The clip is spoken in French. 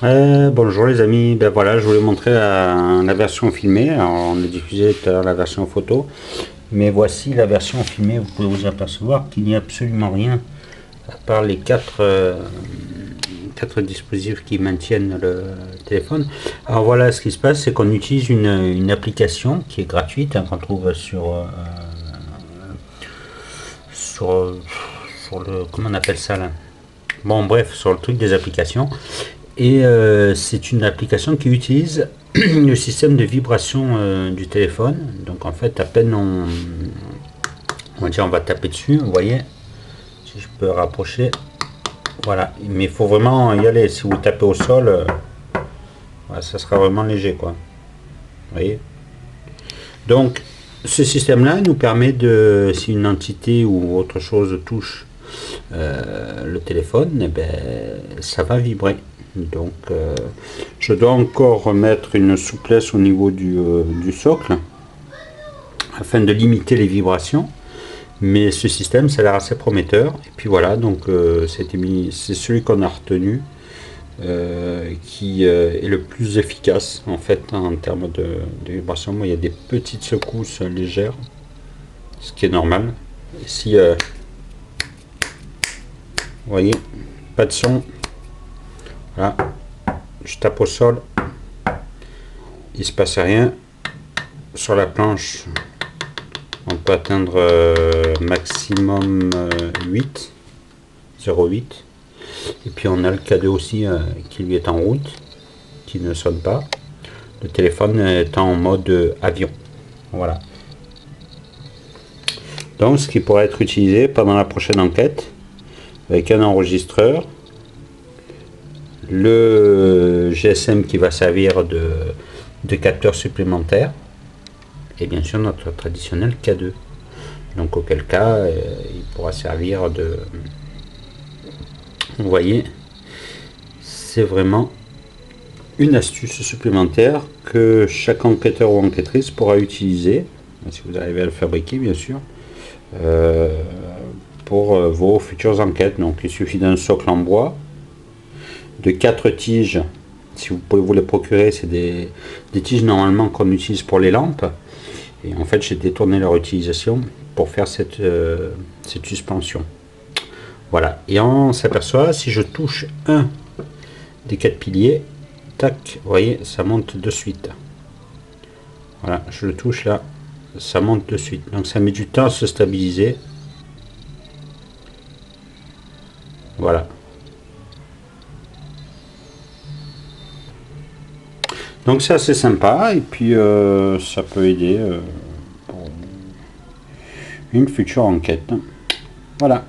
Bonjour les amis, ben voilà, je voulais montrer la version filmée. Alors, on a diffusé tout à l'heure la version photo, mais voici la version filmée. Vous pouvez vous apercevoir qu'il n'y a absolument rien à part les quatre dispositifs qui maintiennent le téléphone. Alors voilà, ce qui se passe, c'est qu'on utilise une application qui est gratuite, hein, qu'on trouve sur, sur le, comment on appelle ça là? Bon, bref, sur le truc des applications. Et c'est une application qui utilise le système de vibration du téléphone. Donc en fait, à peine on va taper dessus, vous voyez, si je peux rapprocher, voilà. Mais il faut vraiment y aller. Si vous tapez au sol, voilà, ça sera vraiment léger, quoi. Vous voyez. Donc ce système-là nous permet de, si une entité ou autre chose touche le téléphone, eh ben, ça va vibrer. Donc je dois encore remettre une souplesse au niveau du socle afin de limiter les vibrations, mais ce système ça a l'air assez prometteur. Et puis voilà, donc c'est celui qu'on a retenu, qui est le plus efficace en fait en termes de vibrations. Moi, il y a des petites secousses légères, ce qui est normal. Si vous voyez, pas de son, voilà, je tape au sol, il se passe rien. Sur la planche, on peut atteindre maximum 8, 0,8. Et puis on a le K2 aussi qui lui est en route, qui ne sonne pas. Le téléphone est en mode avion. Voilà. Donc ce qui pourrait être utilisé pendant la prochaine enquête, avec un enregistreur, le GSM qui va servir de capteur supplémentaire, et bien sûr notre traditionnel K2. Donc auquel cas il pourra servir de... Vous voyez, c'est vraiment une astuce supplémentaire que chaque enquêteur ou enquêtrice pourra utiliser, si vous arrivez à le fabriquer bien sûr, pour vos futures enquêtes. Donc il suffit d'un socle en bois, de 4 tiges, si vous pouvez vous les procurer, c'est des tiges normalement qu'on utilise pour les lampes. Et en fait, j'ai détourné leur utilisation pour faire cette suspension. Voilà. Et on s'aperçoit, si je touche un des 4 piliers, tac, vous voyez, ça monte de suite. Voilà, je le touche là, ça monte de suite. Donc ça met du temps à se stabiliser. Voilà. Donc c'est assez sympa, et puis ça peut aider pour une future enquête. Voilà.